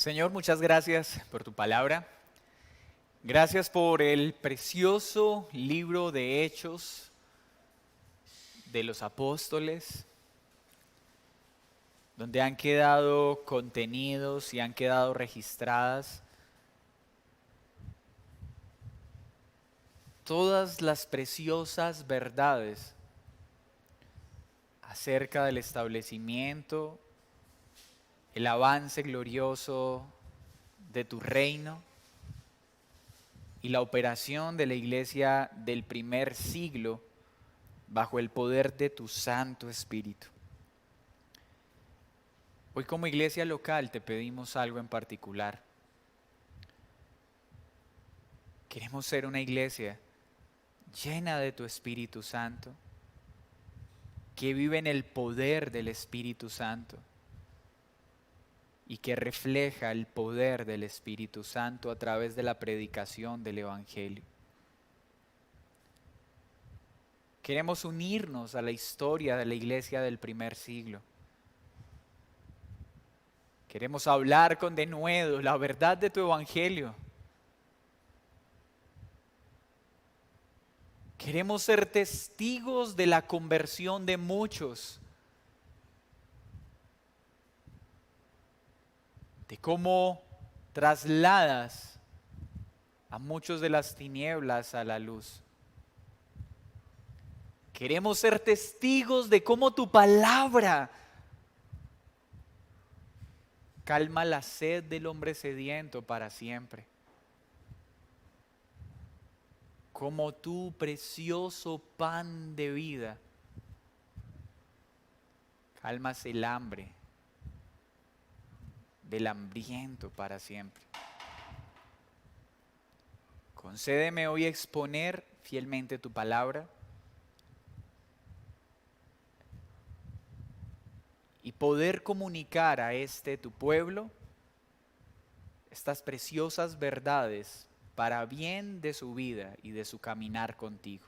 Señor, muchas gracias por tu palabra. Gracias por el precioso libro de Hechos de los Apóstoles, donde han quedado contenidos y han quedado registradas todas las preciosas verdades acerca del establecimiento, el avance glorioso de tu reino y la operación de la iglesia del primer siglo bajo el poder de tu Santo Espíritu. Hoy como iglesia local te pedimos algo en particular. Queremos ser una iglesia llena de tu Espíritu Santo, que vive en el poder del Espíritu Santo y que refleja el poder del Espíritu Santo a través de la predicación del Evangelio. Queremos unirnos a la historia de la iglesia del primer siglo. Queremos hablar con denuedo la verdad de tu Evangelio. Queremos ser testigos de la conversión de muchos, de cómo trasladas a muchos de las tinieblas a la luz. Queremos ser testigos de cómo tu palabra calma la sed del hombre sediento para siempre. Como tu precioso pan de vida calmas el hambre del hambriento para siempre. Concédeme hoy exponer fielmente tu palabra y poder comunicar a tu pueblo estas preciosas verdades para bien de su vida y de su caminar contigo,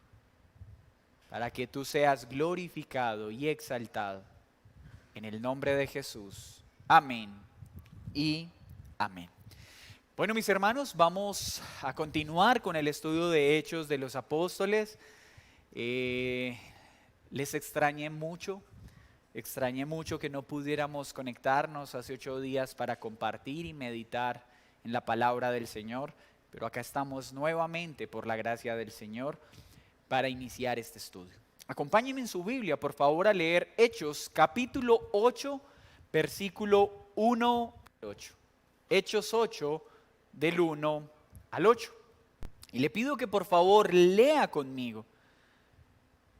para que tú seas glorificado y exaltado. En el nombre de Jesús. Amén y amén. Bueno, mis hermanos, vamos a continuar con el estudio de Hechos de los Apóstoles. Les extrañé mucho que no pudiéramos conectarnos hace 8 días para compartir y meditar en la palabra del Señor, pero acá estamos nuevamente por la gracia del Señor para iniciar este estudio. Acompáñenme en su Biblia, por favor, a leer Hechos capítulo 8, versículo 1 al 8. Hechos 8, del 1 al 8. Y le pido que por favor lea conmigo.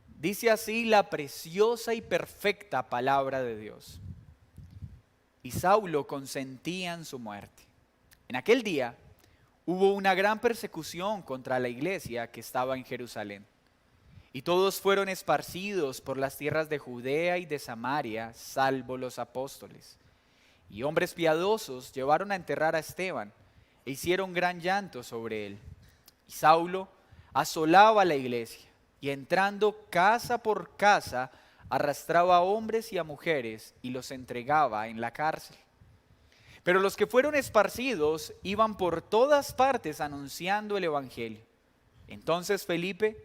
Dice así la preciosa y perfecta palabra de Dios. Y Saulo consentía en su muerte. En aquel día hubo una gran persecución contra la iglesia que estaba en Jerusalén. Y todos fueron esparcidos por las tierras de Judea y de Samaria, salvo los apóstoles. Y hombres piadosos llevaron a enterrar a Esteban e hicieron gran llanto sobre él. Y Saulo asolaba la iglesia y entrando casa por casa arrastraba a hombres y a mujeres y los entregaba en la cárcel. Pero los que fueron esparcidos iban por todas partes anunciando el evangelio. Entonces Felipe,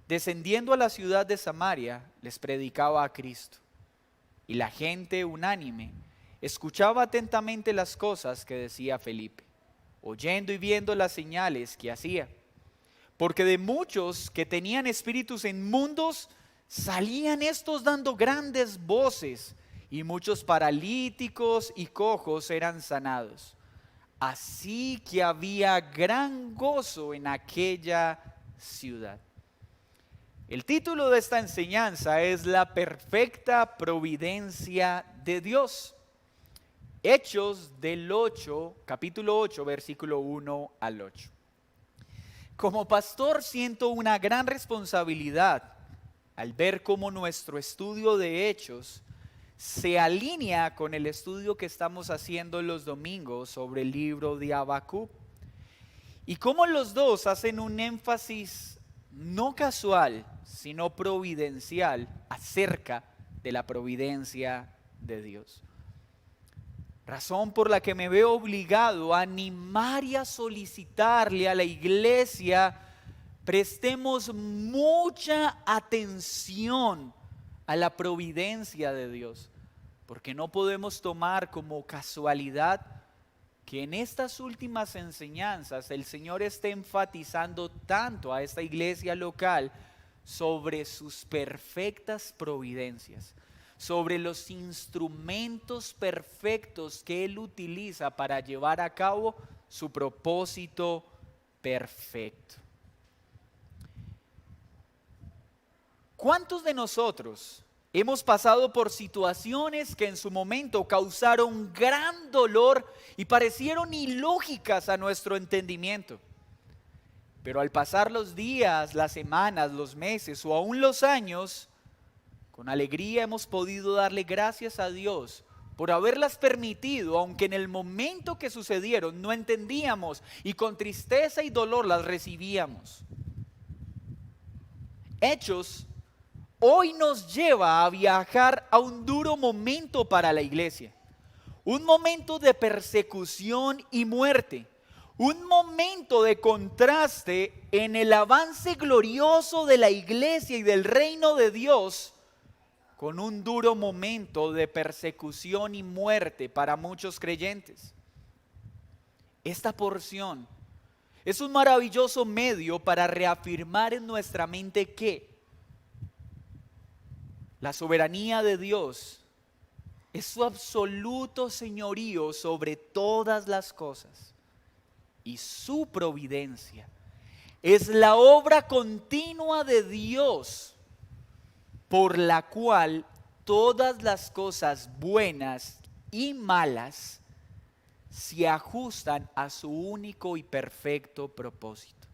descendiendo a la ciudad de Samaria, les predicaba a Cristo. Y la gente unánime escuchaba atentamente las cosas que decía Felipe, oyendo y viendo las señales que hacía. Porque de muchos que tenían espíritus inmundos, salían estos dando grandes voces, y muchos paralíticos y cojos eran sanados. Así que había gran gozo en aquella ciudad. El título de esta enseñanza es La perfecta providencia de Dios. Hechos del 8, capítulo 8, versículo 1 al 8. Como pastor siento una gran responsabilidad al ver cómo nuestro estudio de Hechos se alinea con el estudio que estamos haciendo los domingos sobre el libro de Habacuc. Y cómo los dos hacen un énfasis no casual, sino providencial acerca de la providencia de Dios. Razón por la que me veo obligado a animar y a solicitarle a la iglesia, prestemos mucha atención a la providencia de Dios, porque no podemos tomar como casualidad que en estas últimas enseñanzas el Señor esté enfatizando tanto a esta iglesia local sobre sus perfectas providencias, sobre los instrumentos perfectos que Él utiliza para llevar a cabo su propósito perfecto. ¿Cuántos de nosotros hemos pasado por situaciones que en su momento causaron gran dolor y parecieron ilógicas a nuestro entendimiento? Pero al pasar los días, las semanas, los meses o aún los años, con alegría hemos podido darle gracias a Dios por haberlas permitido, aunque en el momento que sucedieron no entendíamos y con tristeza y dolor las recibíamos. Hechos hoy nos lleva a viajar a un duro momento para la iglesia, un momento de persecución y muerte, un momento de contraste en el avance glorioso de la iglesia y del reino de Dios, con un duro momento de persecución y muerte para muchos creyentes. Esta porción es un maravilloso medio para reafirmar en nuestra mente que la soberanía de Dios es su absoluto señorío sobre todas las cosas y su providencia es la obra continua de Dios por la cual todas las cosas buenas y malas se ajustan a su único y perfecto propósito.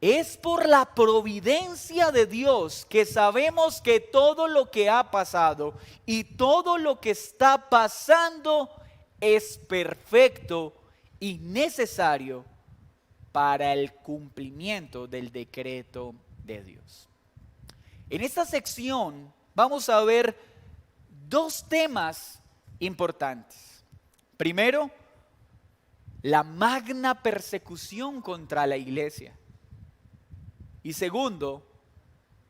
Es por la providencia de Dios que sabemos que todo lo que ha pasado y todo lo que está pasando es perfecto y necesario para el cumplimiento del decreto de Dios. En esta sección vamos a ver dos temas importantes. Primero, la magna persecución contra la iglesia. Y segundo,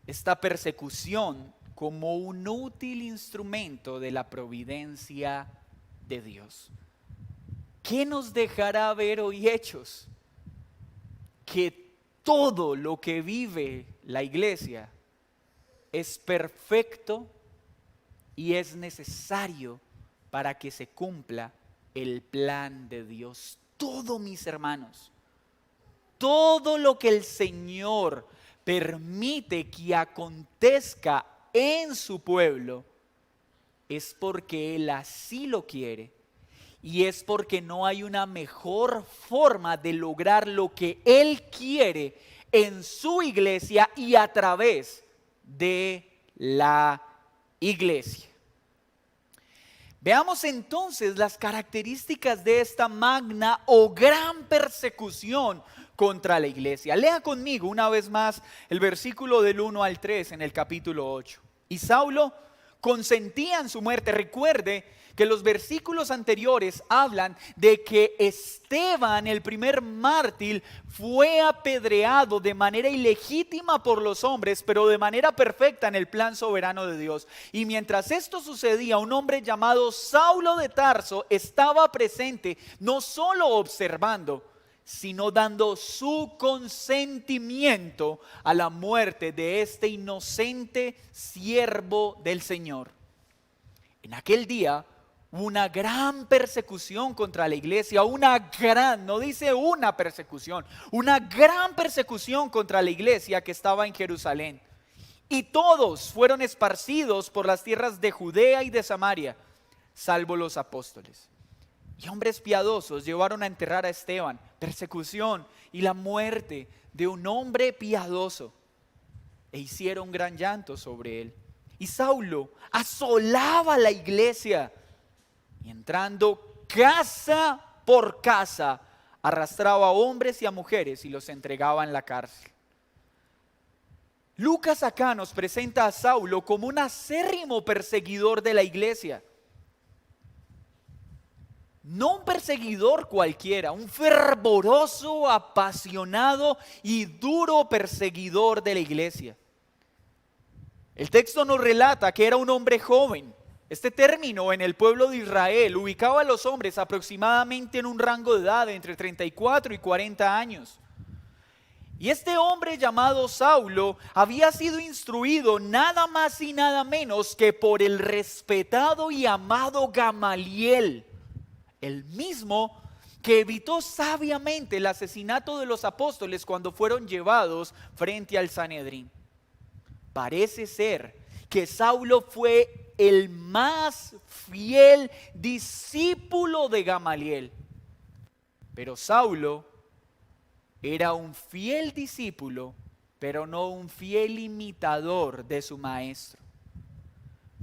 esta persecución como un útil instrumento de la providencia de Dios. ¿Qué nos dejará ver hoy Hechos? Que todo lo que vive la iglesia es perfecto y es necesario para que se cumpla el plan de Dios. Todo, mis hermanos. Todo lo que el Señor permite que acontezca en su pueblo es porque Él así lo quiere y es porque no hay una mejor forma de lograr lo que Él quiere en su iglesia y a través de la iglesia. Veamos entonces las características de esta magna o gran persecución contra la iglesia. Lea conmigo una vez más el versículo del 1 al 3 en el capítulo 8. Y Saulo consentía en su muerte. Recuerde que los versículos anteriores hablan de que Esteban, el primer mártir, fue apedreado de manera ilegítima por los hombres, pero de manera perfecta en el plan soberano de Dios. Y mientras esto sucedía, un hombre llamado Saulo de Tarso estaba presente, no solo observando, sino dando su consentimiento a la muerte de este inocente siervo del Señor. En aquel día hubo una gran persecución contra la iglesia, no dice una persecución, una gran persecución contra la iglesia que estaba en Jerusalén. Y todos fueron esparcidos por las tierras de Judea y de Samaria, salvo los apóstoles. Y hombres piadosos llevaron a enterrar a Esteban. Persecución y la muerte de un hombre piadoso. E hicieron gran llanto sobre él. Y Saulo asolaba la iglesia. Y entrando casa por casa, arrastraba a hombres y a mujeres y los entregaba en la cárcel. Lucas acá nos presenta a Saulo como un acérrimo perseguidor de la iglesia. No un perseguidor cualquiera, un fervoroso, apasionado y duro perseguidor de la iglesia. El texto nos relata que era un hombre joven. Este término en el pueblo de Israel ubicaba a los hombres aproximadamente en un rango de edad de entre 34 y 40 años. Y este hombre llamado Saulo había sido instruido nada más y nada menos que por el respetado y amado Gamaliel, el mismo que evitó sabiamente el asesinato de los apóstoles cuando fueron llevados frente al Sanedrín. Parece ser que Saulo fue el más fiel discípulo de Gamaliel. Pero Saulo era un fiel discípulo, pero no un fiel imitador de su maestro.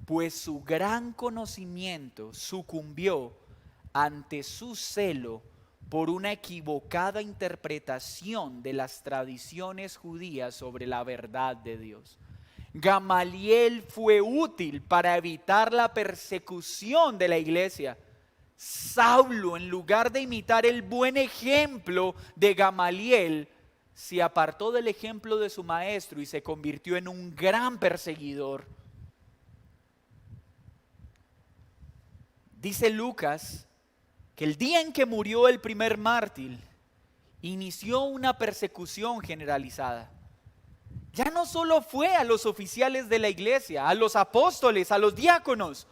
Pues su gran conocimiento sucumbió ante su celo por una equivocada interpretación de las tradiciones judías sobre la verdad de Dios. Gamaliel fue útil para evitar la persecución de la iglesia. Saulo, en lugar de imitar el buen ejemplo de Gamaliel, se apartó del ejemplo de su maestro y se convirtió en un gran perseguidor. Dice Lucas que el día en que murió el primer mártir, inició una persecución generalizada. Ya no solo fue a los oficiales de la iglesia, a los apóstoles, a los diáconos,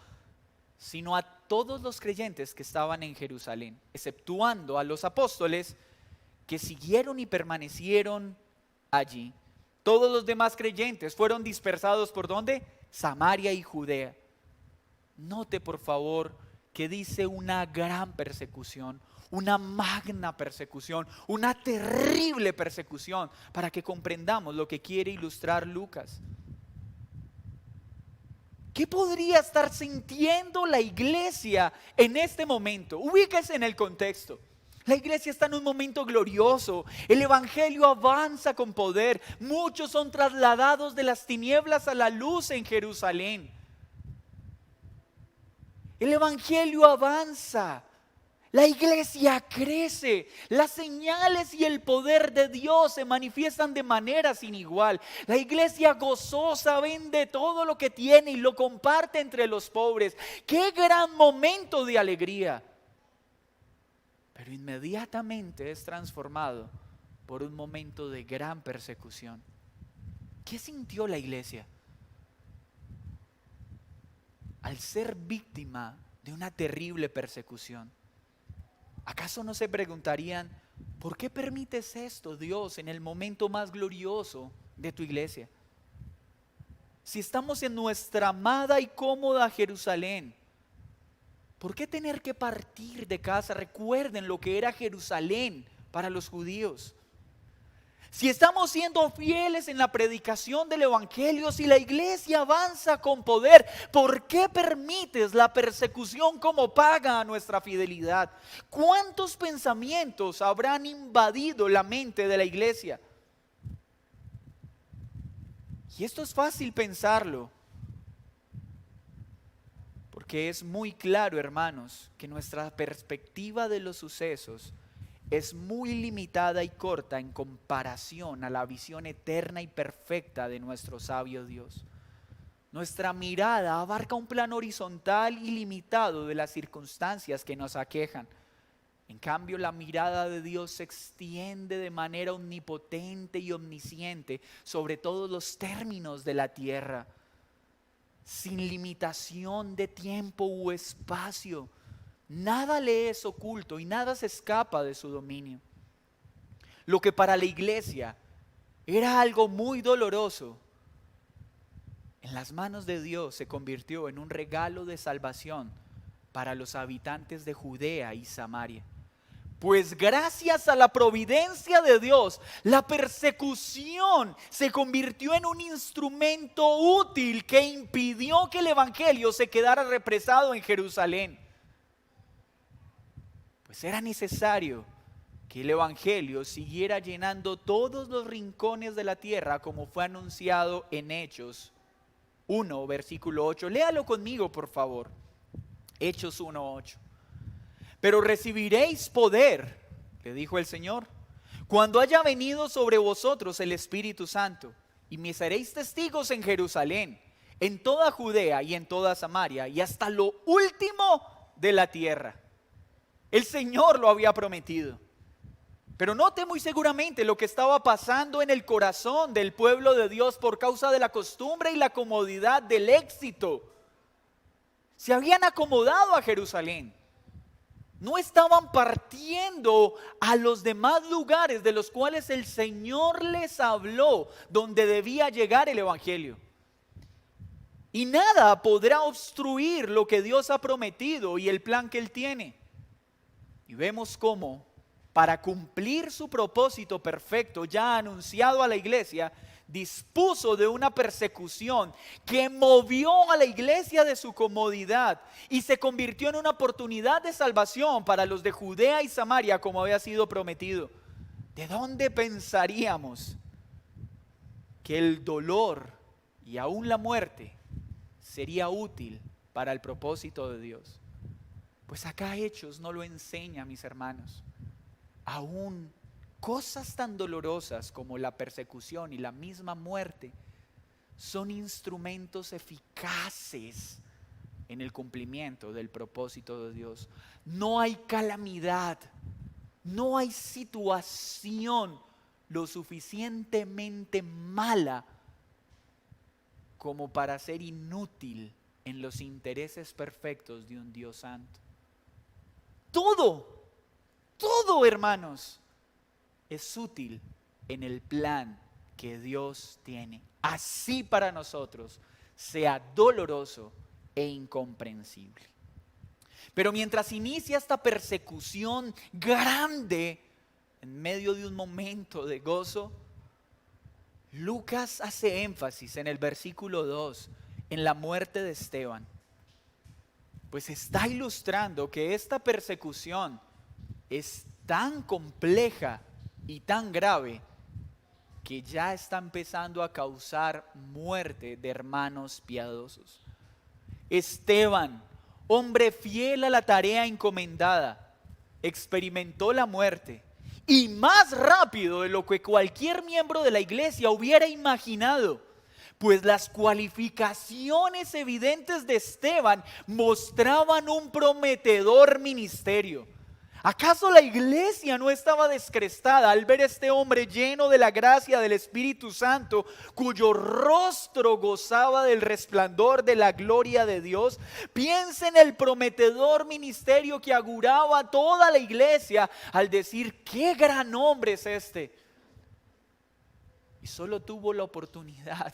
sino a todos los creyentes que estaban en Jerusalén, exceptuando a los apóstoles que siguieron y permanecieron allí. Todos los demás creyentes fueron dispersados ¿por dónde? Samaria y Judea. Note por favor que dice una gran persecución, una magna persecución, una terrible persecución, para que comprendamos lo que quiere ilustrar Lucas. ¿Qué podría estar sintiendo la iglesia en este momento? Ubíquese en el contexto. La iglesia está en un momento glorioso. El evangelio avanza con poder. Muchos son trasladados de las tinieblas a la luz en Jerusalén. El evangelio avanza. La iglesia crece, las señales y el poder de Dios se manifiestan de manera sin igual. La iglesia gozosa vende todo lo que tiene y lo comparte entre los pobres. ¡Qué gran momento de alegría! Pero inmediatamente es transformado por un momento de gran persecución. ¿Qué sintió la iglesia al ser víctima de una terrible persecución? ¿Acaso no se preguntarían, ¿por qué permites esto, Dios, en el momento más glorioso de tu iglesia? Si estamos en nuestra amada y cómoda Jerusalén, ¿por qué tener que partir de casa? Recuerden lo que era Jerusalén para los judíos. Si estamos siendo fieles en la predicación del evangelio, si la iglesia avanza con poder, ¿por qué permites la persecución como paga a nuestra fidelidad? ¿Cuántos pensamientos habrán invadido la mente de la iglesia? Y esto es fácil pensarlo, porque es muy claro, hermanos, que nuestra perspectiva de los sucesos es muy limitada y corta en comparación a la visión eterna y perfecta de nuestro sabio Dios. Nuestra mirada abarca un plano horizontal y limitado de las circunstancias que nos aquejan. En cambio, la mirada de Dios se extiende de manera omnipotente y omnisciente sobre todos los términos de la tierra, sin limitación de tiempo u espacio. Nada le es oculto y nada se escapa de su dominio. Lo que para la iglesia era algo muy doloroso, en las manos de Dios se convirtió en un regalo de salvación para los habitantes de Judea y Samaria. Pues gracias a la providencia de Dios, la persecución se convirtió en un instrumento útil que impidió que el evangelio se quedara represado en Jerusalén. Pues era necesario que el evangelio siguiera llenando todos los rincones de la tierra, como fue anunciado en Hechos 1, versículo 8. Léalo conmigo, por favor. Hechos 1:8. Pero recibiréis poder, le dijo el Señor, cuando haya venido sobre vosotros el Espíritu Santo, y me seréis testigos en Jerusalén, en toda Judea y en toda Samaria, y hasta lo último de la tierra. El Señor lo había prometido. Pero note muy seguramente lo que estaba pasando en el corazón del pueblo de Dios por causa de la costumbre y la comodidad del éxito. Se habían acomodado a Jerusalén. No estaban partiendo a los demás lugares de los cuales el Señor les habló, donde debía llegar el Evangelio. Y nada podrá obstruir lo que Dios ha prometido y el plan que Él tiene. Y vemos cómo, para cumplir su propósito perfecto ya anunciado a la iglesia, dispuso de una persecución que movió a la iglesia de su comodidad y se convirtió en una oportunidad de salvación para los de Judea y Samaria, como había sido prometido. ¿De dónde pensaríamos que el dolor y aún la muerte sería útil para el propósito de Dios? Pues acá Hechos no lo enseña, mis hermanos. Aún cosas tan dolorosas como la persecución y la misma muerte son instrumentos eficaces en el cumplimiento del propósito de Dios. No hay calamidad, no hay situación lo suficientemente mala como para ser inútil en los intereses perfectos de un Dios santo. Todo, hermanos, es útil en el plan que Dios tiene. Así para nosotros, sea doloroso e incomprensible. Pero mientras inicia esta persecución grande, en medio de un momento de gozo, Lucas hace énfasis en el versículo 2, en la muerte de Esteban. Pues está ilustrando que esta persecución es tan compleja y tan grave que ya está empezando a causar muerte de hermanos piadosos. Esteban, hombre fiel a la tarea encomendada, experimentó la muerte y más rápido de lo que cualquier miembro de la iglesia hubiera imaginado. Pues las cualificaciones evidentes de Esteban mostraban un prometedor ministerio. ¿Acaso la iglesia no estaba descrestada al ver a este hombre lleno de la gracia del Espíritu Santo, cuyo rostro gozaba del resplandor de la gloria de Dios? Piensa en el prometedor ministerio que auguraba a toda la iglesia al decir: ¡qué gran hombre es este! Y solo tuvo la oportunidad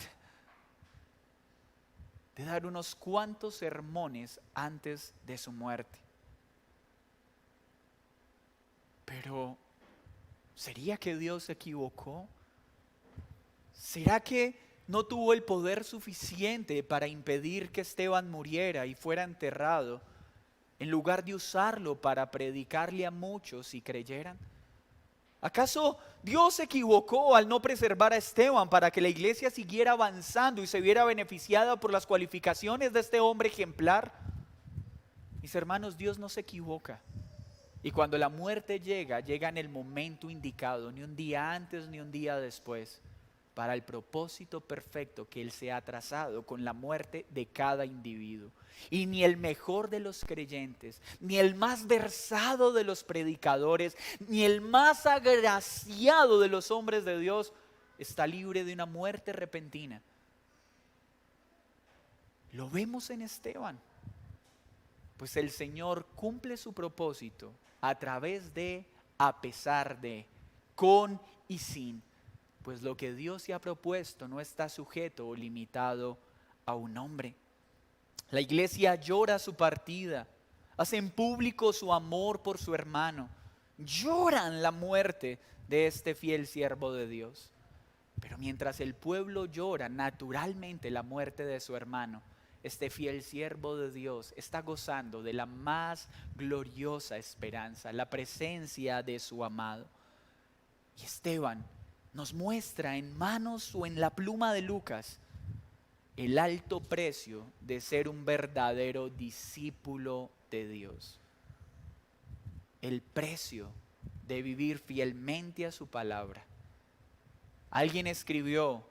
de dar unos cuantos sermones antes de su muerte. Pero, ¿sería que Dios se equivocó? ¿Será que no tuvo el poder suficiente para impedir que Esteban muriera y fuera enterrado, en lugar de usarlo para predicarle a muchos y creyeran? ¿Acaso Dios se equivocó al no preservar a Esteban para que la iglesia siguiera avanzando y se viera beneficiada por las cualificaciones de este hombre ejemplar? Mis hermanos, Dios no se equivoca. Y cuando la muerte llega en el momento indicado, ni un día antes ni un día después, para el propósito perfecto que Él se ha trazado con la muerte de cada individuo. Y ni el mejor de los creyentes, ni el más versado de los predicadores, ni el más agraciado de los hombres de Dios está libre de una muerte repentina. Lo vemos en Esteban. Pues el Señor cumple su propósito a través de, a pesar de, con y sin. Pues lo que Dios se ha propuesto no está sujeto o limitado a un hombre. La iglesia llora su partida, hacen público su amor por su hermano, lloran la muerte de este fiel siervo de Dios. Pero mientras el pueblo llora naturalmente la muerte de su hermano, este fiel siervo de Dios está gozando de la más gloriosa esperanza, la presencia de su amado. Y Esteban nos muestra en manos o en la pluma de Lucas el alto precio de ser un verdadero discípulo de Dios. el precio de vivir fielmente a su palabra. Alguien escribió: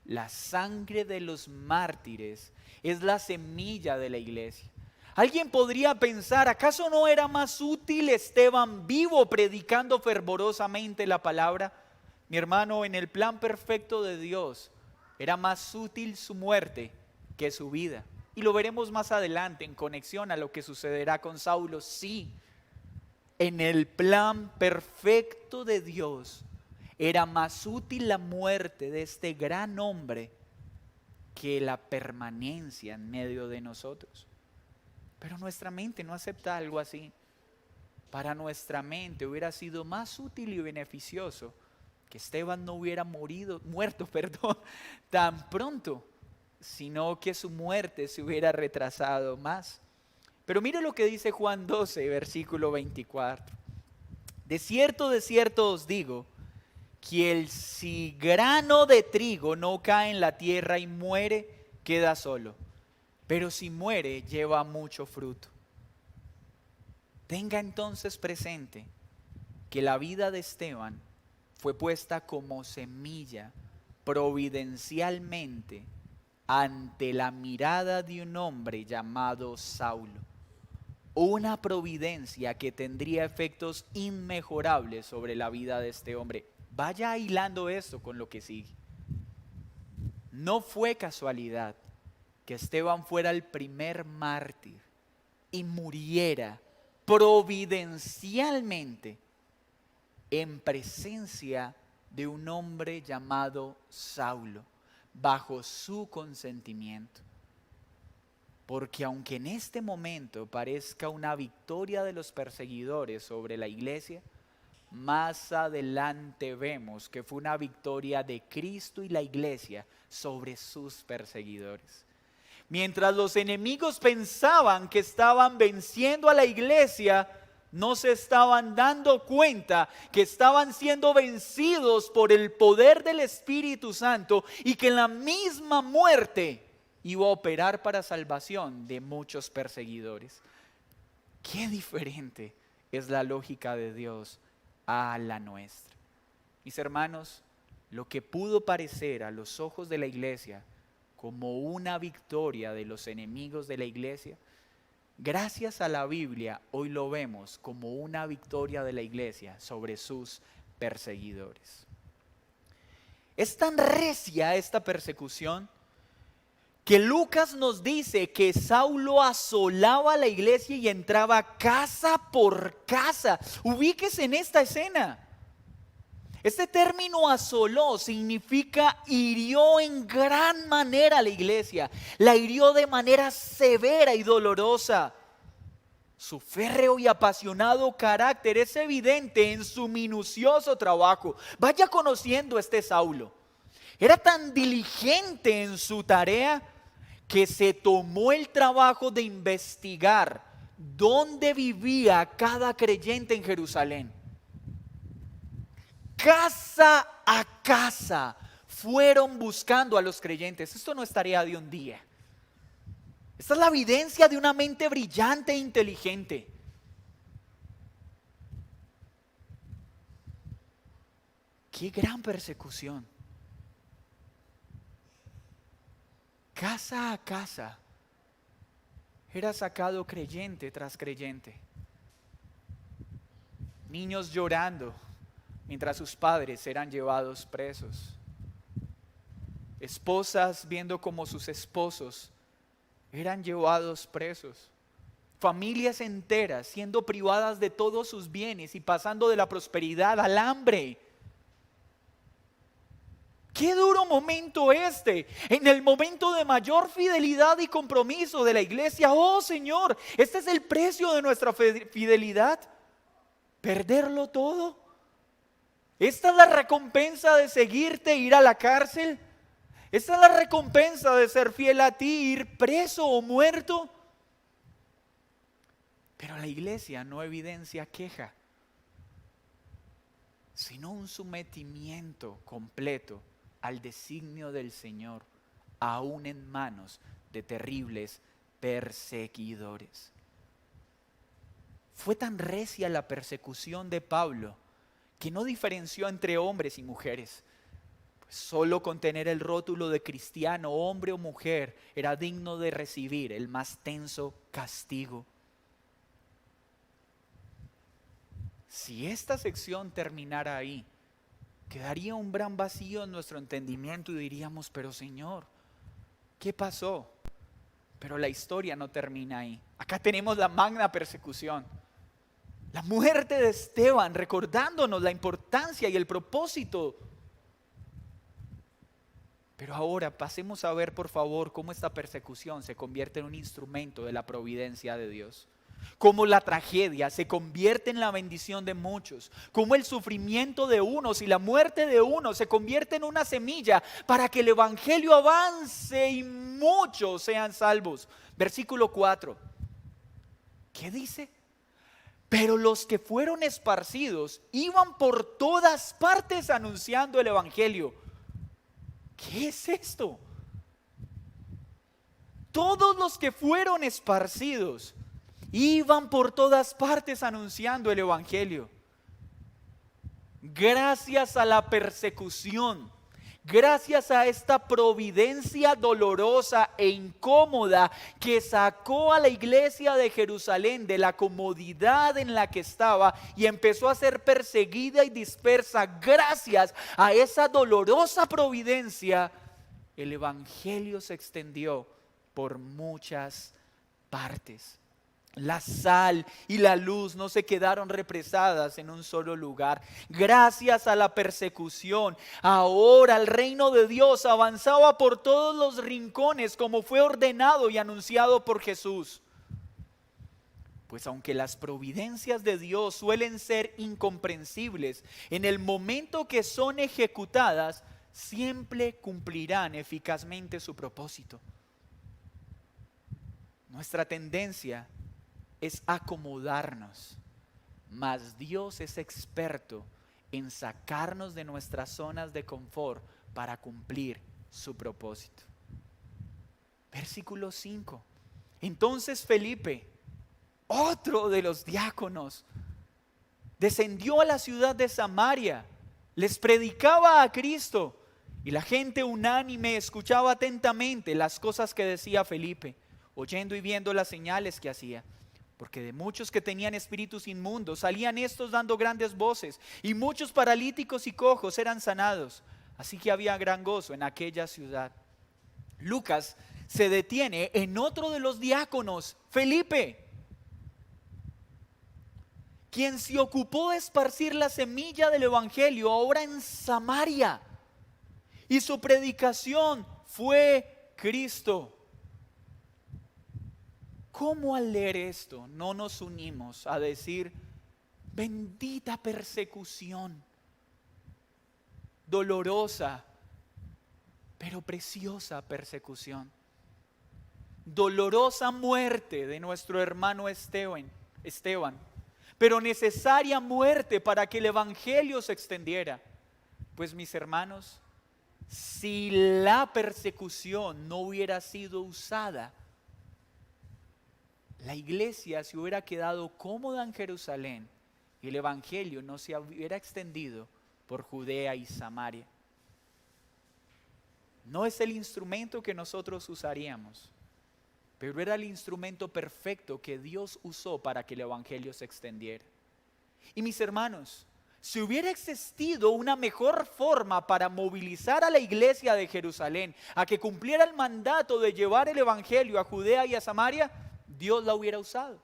la sangre de los mártires es la semilla de la iglesia. Alguien podría pensar, ¿acaso no era más útil Esteban vivo predicando fervorosamente la palabra? Mi hermano, en el plan perfecto de Dios, era más útil su muerte que su vida. Y lo veremos más adelante en conexión a lo que sucederá con Saulo. Sí, en el plan perfecto de Dios, era más útil la muerte de este gran hombre que la permanencia en medio de nosotros. Pero nuestra mente no acepta algo así. Para nuestra mente hubiera sido más útil y beneficioso que Esteban no hubiera muerto tan pronto, sino que su muerte se hubiera retrasado más. Pero mire lo que dice Juan 12, versículo 24. De cierto os digo, que si grano de trigo no cae en la tierra y muere, queda solo. Pero si muere, lleva mucho fruto. Tenga entonces presente que la vida de Esteban fue puesta como semilla providencialmente ante la mirada de un hombre llamado Saulo. Una providencia que tendría efectos inmejorables sobre la vida de este hombre. Vaya hilando esto con lo que sigue. No fue casualidad que Esteban fuera el primer mártir y muriera providencialmente en presencia de un hombre llamado Saulo, bajo su consentimiento. Porque aunque en este momento parezca una victoria de los perseguidores sobre la iglesia, más adelante vemos que fue una victoria de Cristo y la iglesia sobre sus perseguidores. Mientras los enemigos pensaban que estaban venciendo a la iglesia, no se estaban dando cuenta que estaban siendo vencidos por el poder del Espíritu Santo y que la misma muerte iba a operar para salvación de muchos perseguidores. Qué diferente es la lógica de Dios a la nuestra. Mis hermanos, lo que pudo parecer a los ojos de la iglesia como una victoria de los enemigos de la iglesia, gracias a la Biblia hoy lo vemos como una victoria de la iglesia sobre sus perseguidores. Es tan recia esta persecución que Lucas nos dice que Saulo asolaba la iglesia y entraba casa por casa. Ubíquese en esta escena. Este término asoló significa hirió en gran manera a la iglesia. La hirió de manera severa y dolorosa. Su férreo y apasionado carácter es evidente en su minucioso trabajo. Vaya conociendo a este Saulo. Era tan diligente en su tarea que se tomó el trabajo de investigar dónde vivía cada creyente en Jerusalén. Casa a casa fueron buscando a los creyentes. Esto no es tarea de un día. Esta es la evidencia de una mente brillante e inteligente. ¡Qué gran persecución! Casa a casa era sacado creyente tras creyente. Niños llorando mientras sus padres eran llevados presos. Esposas viendo como sus esposos eran llevados presos. Familias enteras siendo privadas de todos sus bienes y pasando de la prosperidad al hambre. Qué duro momento este, en el momento de mayor fidelidad y compromiso de la iglesia. Oh Señor, este es el precio de nuestra fidelidad. ¿Perderlo todo? ¿Esta es la recompensa de seguirte, ir a la cárcel? ¿Esta es la recompensa de ser fiel a ti, ir preso o muerto? Pero la iglesia no evidencia queja, sino un sometimiento completo al designio del Señor, aún en manos de terribles perseguidores. Fue tan recia la persecución de Pablo que no diferenció entre hombres y mujeres. Pues solo con tener el rótulo de cristiano, hombre o mujer, era digno de recibir el más tenso castigo. Si esta sección terminara ahí, quedaría un gran vacío en nuestro entendimiento y diríamos, pero Señor, ¿qué pasó? Pero la historia no termina ahí. Acá tenemos la magna persecución. La muerte de Esteban, recordándonos la importancia y el propósito. Pero ahora pasemos a ver, por favor, cómo esta persecución se convierte en un instrumento de la providencia de Dios. Cómo la tragedia se convierte en la bendición de muchos. Cómo el sufrimiento de unos y la muerte de unos se convierte en una semilla para que el evangelio avance y muchos sean salvos. Versículo 4. ¿Qué dice? Pero los que fueron esparcidos iban por todas partes anunciando el evangelio. ¿Qué es esto? Todos los que fueron esparcidos iban por todas partes anunciando el evangelio. Gracias a la persecución, gracias a esta providencia dolorosa e incómoda que sacó a la iglesia de Jerusalén de la comodidad en la que estaba y empezó a ser perseguida y dispersa, gracias a esa dolorosa providencia, el evangelio se extendió por muchas partes. La sal y la luz no se quedaron represadas en un solo lugar. Gracias a la persecución, ahora el reino de Dios avanzaba por todos los rincones como fue ordenado y anunciado por Jesús. Pues aunque las providencias de Dios suelen ser incomprensibles, en el momento que son ejecutadas, siempre cumplirán eficazmente su propósito. Nuestra tendencia es acomodarnos, mas Dios es experto en sacarnos de nuestras zonas de confort para cumplir su propósito. Versículo 5. Entonces Felipe, otro de los diáconos, descendió a la ciudad de Samaria, les predicaba a Cristo y la gente unánime escuchaba atentamente las cosas que decía Felipe, oyendo y viendo las señales que hacía. Porque de muchos que tenían espíritus inmundos salían estos dando grandes voces, y muchos paralíticos y cojos eran sanados. Así que había gran gozo en aquella ciudad. Lucas se detiene en otro de los diáconos, Felipe, quien se ocupó de esparcir la semilla del evangelio ahora en Samaria. Y su predicación fue Cristo. ¿Cómo al leer esto no nos unimos a decir, bendita persecución, dolorosa, pero preciosa persecución, dolorosa muerte de nuestro hermano Esteban, pero necesaria muerte para que el evangelio se extendiera? Pues mis hermanos, si la persecución no hubiera sido usada, la iglesia se hubiera quedado cómoda en Jerusalén y el evangelio no se hubiera extendido por Judea y Samaria. No es el instrumento que nosotros usaríamos, pero era el instrumento perfecto que Dios usó para que el evangelio se extendiera. Y mis hermanos, si hubiera existido una mejor forma para movilizar a la iglesia de Jerusalén a que cumpliera el mandato de llevar el evangelio a Judea y a Samaria, Dios la hubiera usado.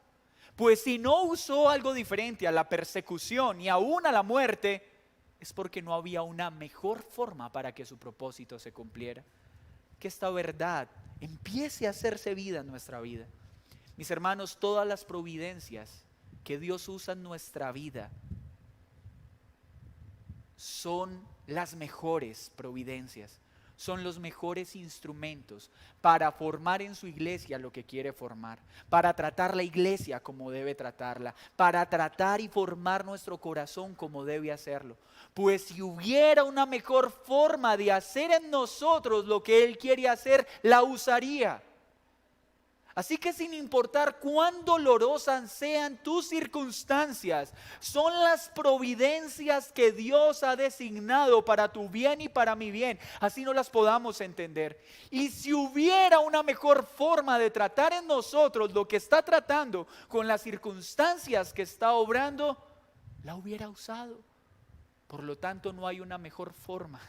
Pues si no usó algo diferente a la persecución y aún a la muerte, es porque no había una mejor forma para que su propósito se cumpliera. Que esta verdad empiece a hacerse vida en nuestra vida. Mis hermanos, todas las providencias que Dios usa en nuestra vida son las mejores providencias. Son los mejores instrumentos para formar en su iglesia lo que quiere formar, para tratar la iglesia como debe tratarla, para tratar y formar nuestro corazón como debe hacerlo. Pues si hubiera una mejor forma de hacer en nosotros lo que Él quiere hacer, la usaría. Así que sin importar cuán dolorosas sean tus circunstancias, son las providencias que Dios ha designado para tu bien y para mi bien. Así no las podamos entender. Y si hubiera una mejor forma de tratar en nosotros lo que está tratando con las circunstancias que está obrando, la hubiera usado. Por lo tanto, no hay una mejor forma.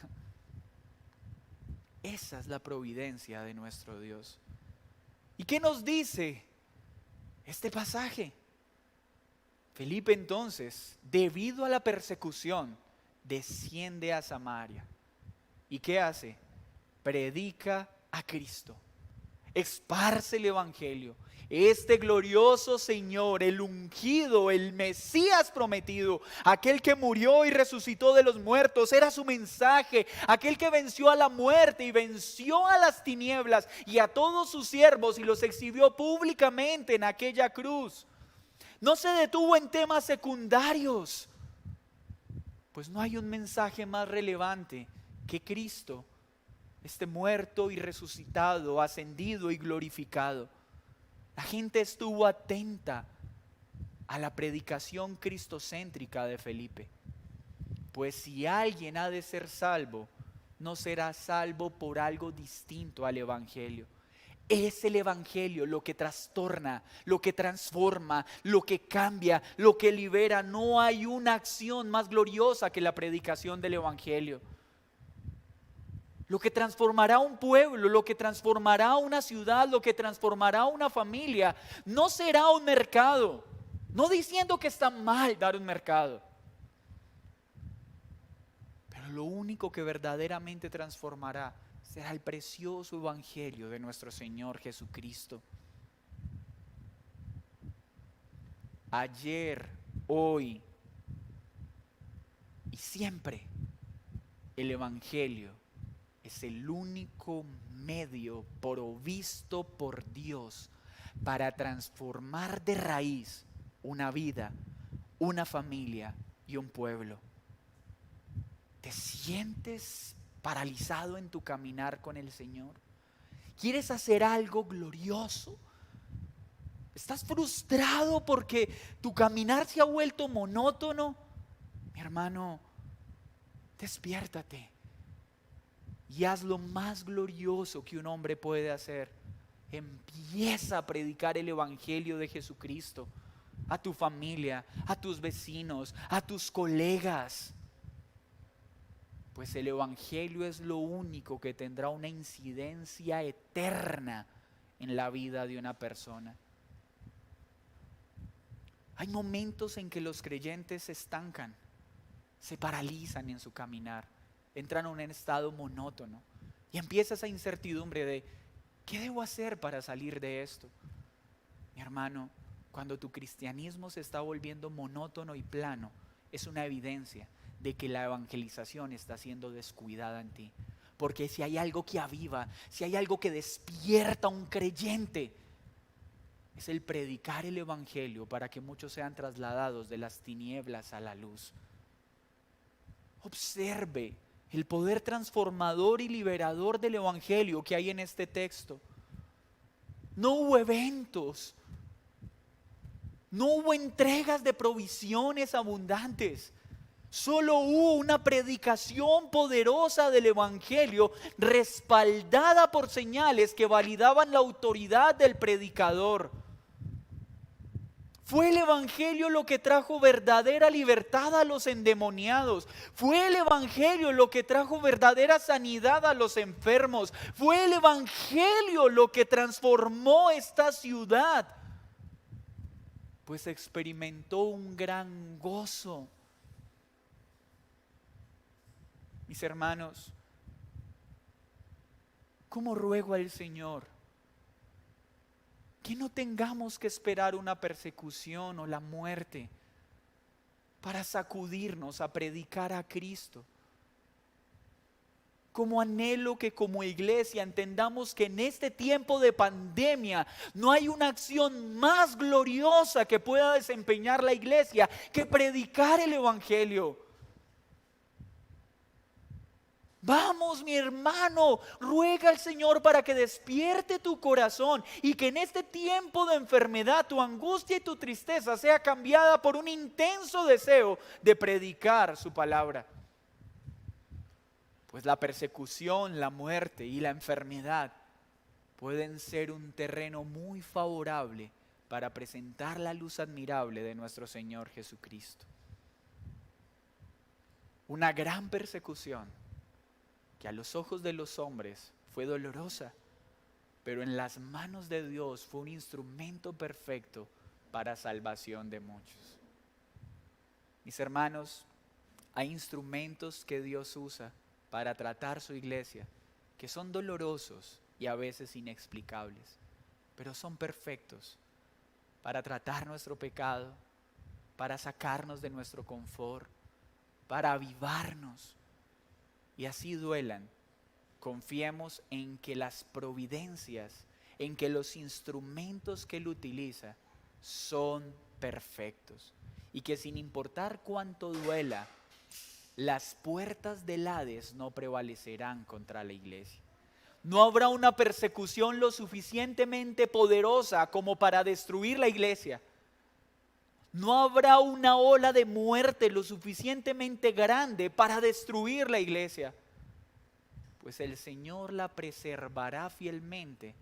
Esa es la providencia de nuestro Dios. ¿Y qué nos dice este pasaje? Felipe entonces, debido a la persecución, desciende a Samaria. ¿Y qué hace? Predica a Cristo. Esparce el evangelio. Este glorioso Señor, el ungido, el Mesías prometido, aquel que murió y resucitó de los muertos, era su mensaje. Aquel que venció a la muerte y venció a las tinieblas y a todos sus siervos y los exhibió públicamente en aquella cruz. No se detuvo en temas secundarios, pues no hay un mensaje más relevante que Cristo, este muerto y resucitado, ascendido y glorificado. La gente estuvo atenta a la predicación cristocéntrica de Felipe. Pues si alguien ha de ser salvo, no será salvo por algo distinto al evangelio. Es el evangelio lo que trastorna, lo que transforma, lo que cambia, lo que libera. No hay una acción más gloriosa que la predicación del evangelio. Lo que transformará un pueblo, lo que transformará una ciudad, lo que transformará una familia, no será un mercado. No diciendo que está mal dar un mercado. Pero lo único que verdaderamente transformará será el precioso evangelio de nuestro Señor Jesucristo. Ayer, hoy y siempre, el evangelio es el único medio provisto por Dios para transformar de raíz una vida, una familia y un pueblo. ¿Te sientes paralizado en tu caminar con el Señor? ¿Quieres hacer algo glorioso? ¿Estás frustrado porque tu caminar se ha vuelto monótono? Mi hermano, despiértate y haz lo más glorioso que un hombre puede hacer. Empieza a predicar el evangelio de Jesucristo a tu familia, a tus vecinos, a tus colegas. Pues el evangelio es lo único que tendrá una incidencia eterna en la vida de una persona. Hay momentos en que los creyentes se estancan, se paralizan en su caminar, entran en un estado monótono y empieza esa incertidumbre de ¿qué debo hacer para salir de esto? Mi hermano, cuando tu cristianismo se está volviendo monótono y plano, es una evidencia de que la evangelización está siendo descuidada en ti. Porque si hay algo que aviva, si hay algo que despierta a un creyente, es el predicar el evangelio para que muchos sean trasladados de las tinieblas a la luz. Observe el poder transformador y liberador del evangelio que hay en este texto. No hubo eventos, no hubo entregas de provisiones abundantes. Solo hubo una predicación poderosa del evangelio respaldada por señales que validaban la autoridad del predicador. Fue el evangelio lo que trajo verdadera libertad a los endemoniados. Fue el evangelio lo que trajo verdadera sanidad a los enfermos. Fue el evangelio lo que transformó esta ciudad, pues experimentó un gran gozo. Mis hermanos, ¿cómo ruego al Señor que no tengamos que esperar una persecución o la muerte para sacudirnos a predicar a Cristo? Como anhelo que como iglesia entendamos que en este tiempo de pandemia no hay una acción más gloriosa que pueda desempeñar la iglesia que predicar el evangelio. Vamos, mi hermano, ruega al Señor para que despierte tu corazón y que en este tiempo de enfermedad tu angustia y tu tristeza sea cambiada por un intenso deseo de predicar su palabra. Pues la persecución, la muerte y la enfermedad pueden ser un terreno muy favorable para presentar la luz admirable de nuestro Señor Jesucristo. Una gran persecución que a los ojos de los hombres fue dolorosa, pero en las manos de Dios fue un instrumento perfecto para salvación de muchos. Mis hermanos, hay instrumentos que Dios usa para tratar su iglesia que son dolorosos y a veces inexplicables, pero son perfectos para tratar nuestro pecado, para sacarnos de nuestro confort, para avivarnos. Y así duelan, confiemos en que las providencias, en que los instrumentos que Él utiliza son perfectos. Y que sin importar cuánto duela, las puertas del Hades no prevalecerán contra la iglesia. No habrá una persecución lo suficientemente poderosa como para destruir la iglesia. No habrá una ola de muerte lo suficientemente grande para destruir la iglesia, pues el Señor la preservará fielmente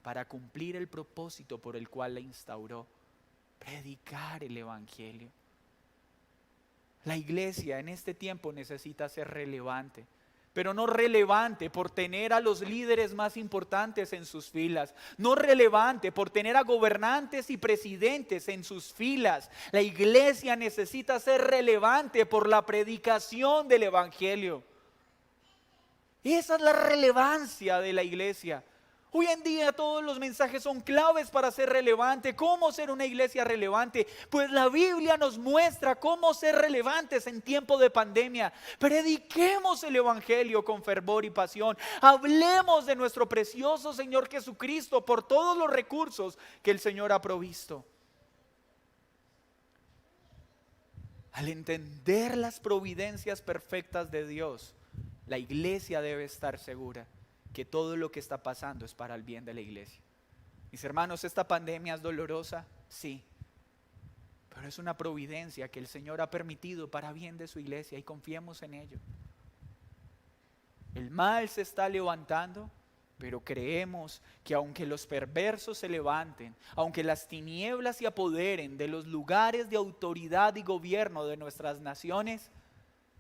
para cumplir el propósito por el cual la instauró: predicar el Evangelio. La iglesia en este tiempo necesita ser relevante, pero no relevante por tener a los líderes más importantes en sus filas, no relevante por tener a gobernantes y presidentes en sus filas. La iglesia necesita ser relevante por la predicación del Evangelio. Esa es la relevancia de la iglesia. Hoy en día todos los mensajes son claves para ser relevante. ¿Cómo ser una iglesia relevante? Pues la Biblia nos muestra cómo ser relevantes en tiempo de pandemia. Prediquemos el Evangelio con fervor y pasión. Hablemos de nuestro precioso Señor Jesucristo por todos los recursos que el Señor ha provisto. Al entender las providencias perfectas de Dios, la iglesia debe estar segura que todo lo que está pasando es para el bien de la iglesia. Mis hermanos, esta pandemia es dolorosa, sí, pero es una providencia que el Señor ha permitido para bien de su iglesia y confiemos en ello. El mal se está levantando, pero creemos que aunque los perversos se levanten, aunque las tinieblas se apoderen de los lugares de autoridad y gobierno de nuestras naciones,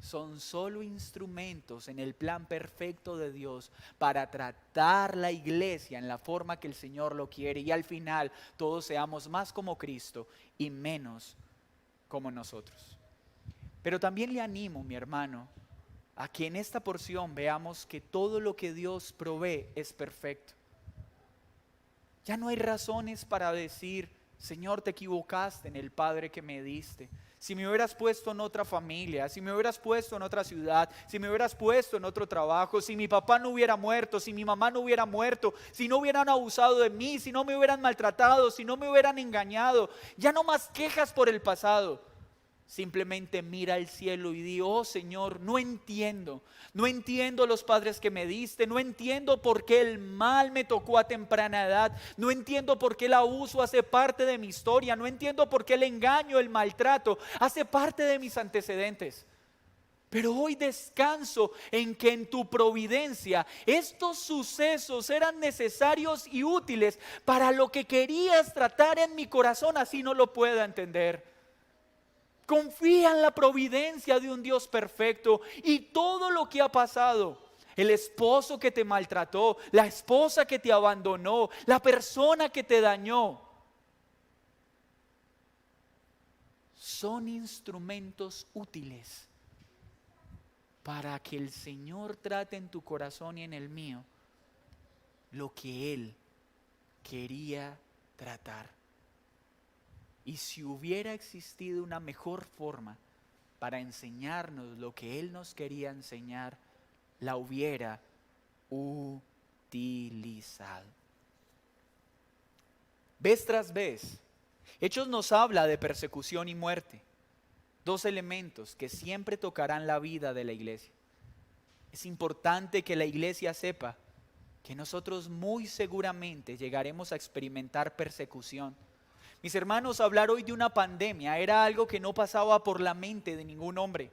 son solo instrumentos en el plan perfecto de Dios para tratar la iglesia en la forma que el Señor lo quiere, y al final todos seamos más como Cristo y menos como nosotros. Pero también le animo, mi hermano, a que en esta porción veamos que todo lo que Dios provee es perfecto. Ya no hay razones para decir: Señor, te equivocaste en el padre que me diste. Si me hubieras puesto en otra familia, si me hubieras puesto en otra ciudad, si me hubieras puesto en otro trabajo, si mi papá no hubiera muerto, si mi mamá no hubiera muerto, si no hubieran abusado de mí, si no me hubieran maltratado, si no me hubieran engañado. Ya no más quejas por el pasado. Simplemente mira al cielo y di: oh Señor, no entiendo los padres que me diste, no entiendo por qué el mal me tocó a temprana edad, no entiendo por qué el abuso hace parte de mi historia, no entiendo por qué el engaño, el maltrato hace parte de mis antecedentes. Pero hoy descanso en que en tu providencia estos sucesos eran necesarios y útiles para lo que querías tratar en mi corazón, así no lo pueda entender. Confía en la providencia de un Dios perfecto, y todo lo que ha pasado, el esposo que te maltrató, la esposa que te abandonó, la persona que te dañó, son instrumentos útiles para que el Señor trate en tu corazón y en el mío lo que Él quería tratar. Y si hubiera existido una mejor forma para enseñarnos lo que Él nos quería enseñar, la hubiera utilizado. Vez tras vez, Hechos nos habla de persecución y muerte, dos elementos que siempre tocarán la vida de la iglesia. Es importante que la iglesia sepa que nosotros muy seguramente llegaremos a experimentar persecución. Mis hermanos, hablar hoy de una pandemia era algo que no pasaba por la mente de ningún hombre.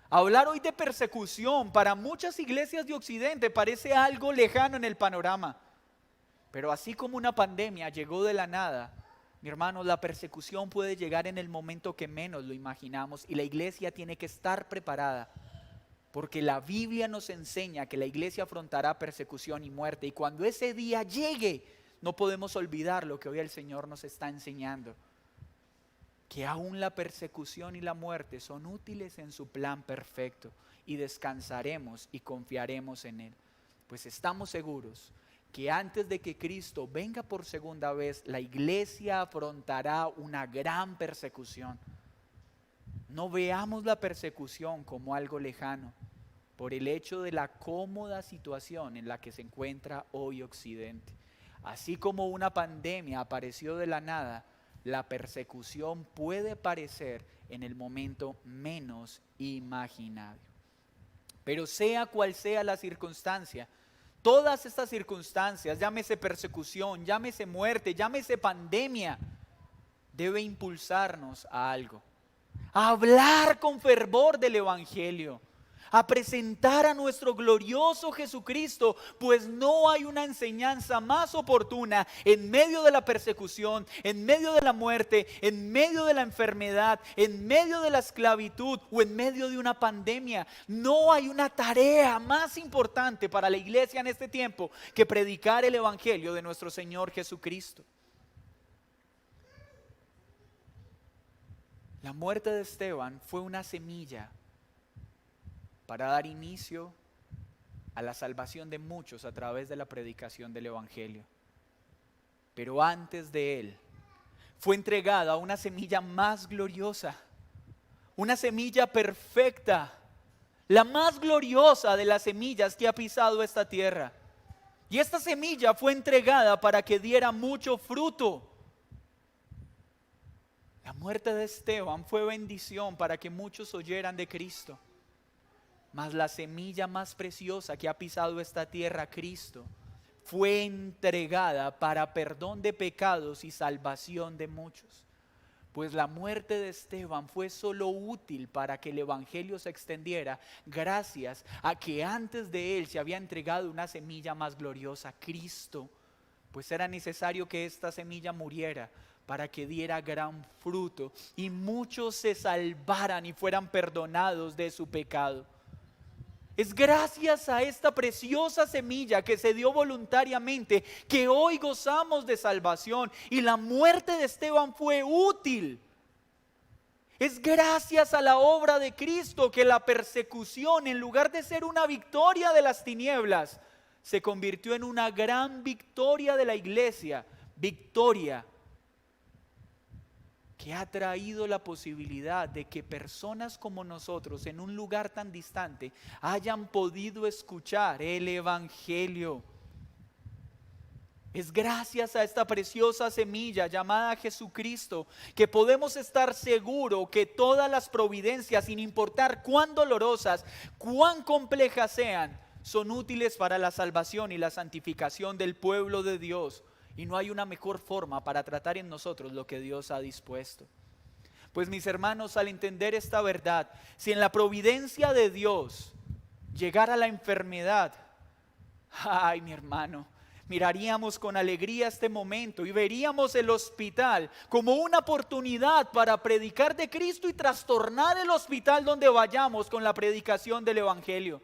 Hablar hoy de persecución para muchas iglesias de Occidente parece algo lejano en el panorama. Pero así como una pandemia llegó de la nada, mi hermano, la persecución puede llegar en el momento que menos lo imaginamos y la iglesia tiene que estar preparada. Porque la Biblia nos enseña que la iglesia afrontará persecución y muerte. Y cuando ese día llegue, no podemos olvidar lo que hoy el Señor nos está enseñando. Que aún la persecución y la muerte son útiles en su plan perfecto. Y descansaremos y confiaremos en Él. Pues estamos seguros que antes de que Cristo venga por segunda vez, la iglesia afrontará una gran persecución. No veamos la persecución como algo lejano, por el hecho de la cómoda situación en la que se encuentra hoy Occidente. Así como una pandemia apareció de la nada, la persecución puede aparecer en el momento menos imaginado. Pero sea cual sea la circunstancia, todas estas circunstancias, llámese persecución, llámese muerte, llámese pandemia, debe impulsarnos a algo. A hablar con fervor del Evangelio, a presentar a nuestro glorioso Jesucristo, pues no hay una enseñanza más oportuna en medio de la persecución, en medio de la muerte, en medio de la enfermedad, en medio de la esclavitud o en medio de una pandemia. No hay una tarea más importante para la iglesia en este tiempo que predicar el Evangelio de nuestro Señor Jesucristo. La muerte de Esteban fue una semilla para dar inicio a la salvación de muchos a través de la predicación del Evangelio. Pero antes de él fue entregada una semilla más gloriosa, una semilla perfecta, la más gloriosa de las semillas que ha pisado esta tierra. Y esta semilla fue entregada para que diera mucho fruto. La muerte de Esteban fue bendición para que muchos oyeran de Cristo. Mas la semilla más preciosa que ha pisado esta tierra, Cristo, fue entregada para perdón de pecados y salvación de muchos. Pues la muerte de Esteban fue solo útil para que el Evangelio se extendiera, gracias a que antes de él se había entregado una semilla más gloriosa, Cristo. Pues era necesario que esta semilla muriera para que diera gran fruto y muchos se salvaran y fueran perdonados de su pecado. Es gracias a esta preciosa semilla que se dio voluntariamente que hoy gozamos de salvación y la muerte de Esteban fue útil. Es gracias a la obra de Cristo que la persecución, en lugar de ser una victoria de las tinieblas, se convirtió en una gran victoria de la iglesia, victoria que ha traído la posibilidad de que personas como nosotros en un lugar tan distante hayan podido escuchar el Evangelio. Es gracias a esta preciosa semilla llamada Jesucristo que podemos estar seguros que todas las providencias, sin importar cuán dolorosas, cuán complejas sean, son útiles para la salvación y la santificación del pueblo de Dios. Y no hay una mejor forma para tratar en nosotros lo que Dios ha dispuesto. Pues mis hermanos, al entender esta verdad, si en la providencia de Dios llegara la enfermedad, ay mi hermano, miraríamos con alegría este momento y veríamos el hospital como una oportunidad para predicar de Cristo y trastornar el hospital donde vayamos con la predicación del Evangelio.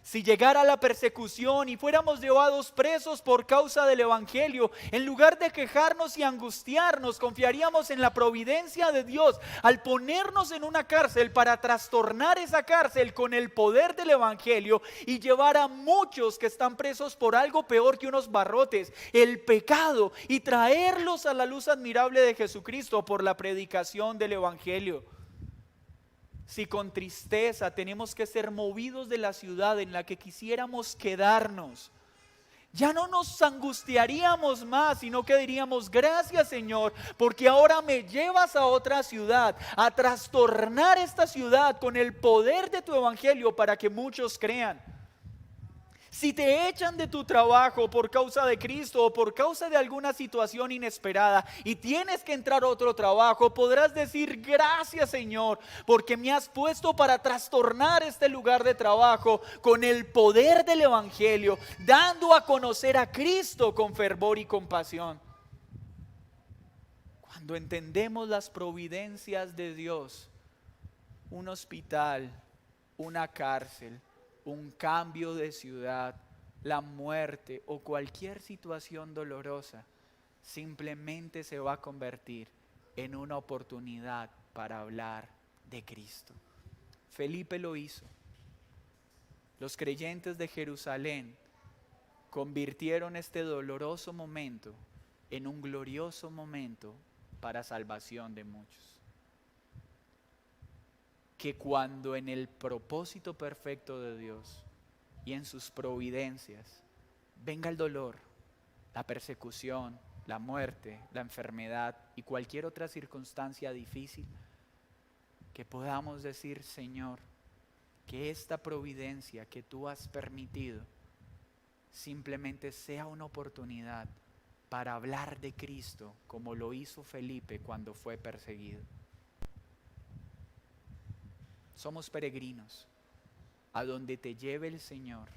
Si llegara la persecución y fuéramos llevados presos por causa del Evangelio, en lugar de quejarnos y angustiarnos, confiaríamos en la providencia de Dios al ponernos en una cárcel para trastornar esa cárcel con el poder del Evangelio y llevar a muchos que están presos por algo peor que unos barrotes, el pecado, y traerlos a la luz admirable de Jesucristo por la predicación del Evangelio. Si con tristeza tenemos que ser movidos de la ciudad en la que quisiéramos quedarnos, Ya no nos angustiaríamos más, sino que diríamos: gracias, Señor, porque ahora me llevas a otra ciudad, a trastornar esta ciudad con el poder de tu evangelio para que muchos crean. Si te echan de tu trabajo por causa de Cristo o por causa de alguna situación inesperada y tienes que entrar a otro trabajo, podrás decir: gracias, Señor, porque me has puesto para trastornar este lugar de trabajo con el poder del evangelio, dando a conocer a Cristo con fervor y compasión. Cuando entendemos las providencias de Dios, un hospital, una cárcel, un cambio de ciudad, la muerte o cualquier situación dolorosa, simplemente se va a convertir en una oportunidad para hablar de Cristo. Felipe lo hizo. Los creyentes de Jerusalén convirtieron este doloroso momento en un glorioso momento para salvación de muchos. Que cuando en el propósito perfecto de Dios y en sus providencias venga el dolor, la persecución, la muerte, la enfermedad y cualquier otra circunstancia difícil, que podamos decir: Señor, que esta providencia que tú has permitido simplemente sea una oportunidad para hablar de Cristo, como lo hizo Felipe cuando fue perseguido. Somos peregrinos. A donde te lleve el Señor,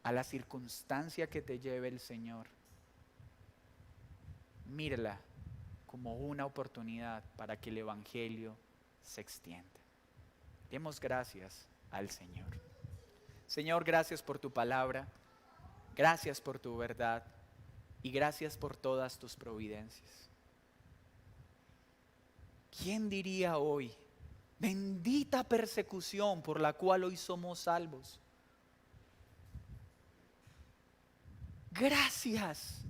a la circunstancia que te lleve el Señor, mírala como una oportunidad para que el evangelio se extienda. Demos gracias al Señor. Señor, gracias por tu palabra, gracias por tu verdad y gracias por todas tus providencias. ¿Quién diría hoy: bendita persecución por la cual hoy somos salvos? Gracias.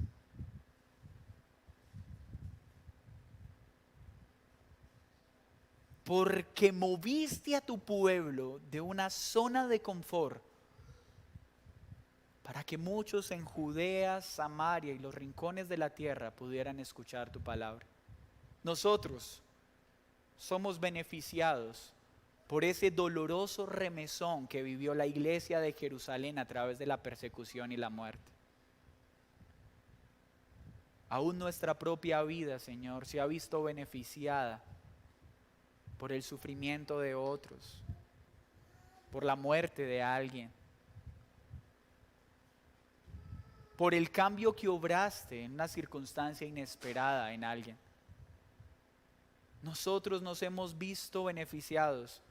Porque moviste a tu pueblo de una zona de confort para que muchos en Judea, Samaria y los rincones de la tierra pudieran escuchar tu palabra. Nosotros somos beneficiados por ese doloroso remesón que vivió la iglesia de Jerusalén a través de la persecución y la muerte. Aún nuestra propia vida, Señor, se ha visto beneficiada por el sufrimiento de otros, por la muerte de alguien, por el cambio que obraste en una circunstancia inesperada en alguien. Nosotros nos hemos visto beneficiados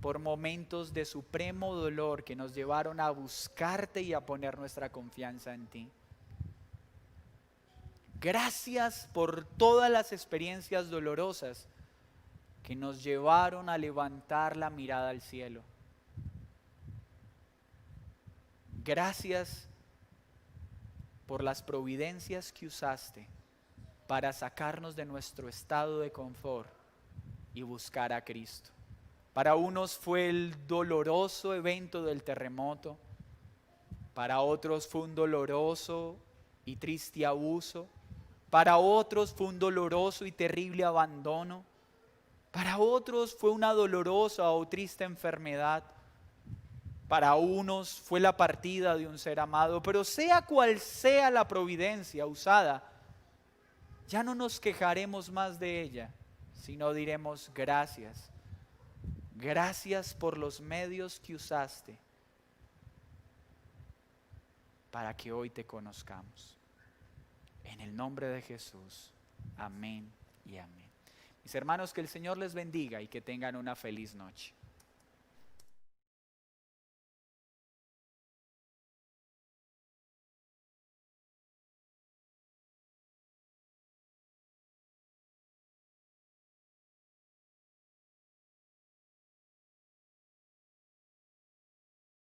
por momentos de supremo dolor que nos llevaron a buscarte y a poner nuestra confianza en ti. Gracias por todas las experiencias dolorosas que nos llevaron a levantar la mirada al cielo. Gracias por las providencias que usaste para sacarnos de nuestro estado de confort y buscar a Cristo. Para unos fue el doloroso evento del terremoto, para otros fue un doloroso y triste abuso, para otros fue un doloroso y terrible abandono, para otros fue una dolorosa o triste enfermedad, para unos fue la partida de un ser amado. Pero sea cual sea la providencia usada, ya no nos quejaremos más de ella, sino diremos: gracias. Gracias por los medios que usaste para que hoy te conozcamos. En el nombre de Jesús. Amén y amén. Mis hermanos, que el Señor les bendiga y que tengan una feliz noche.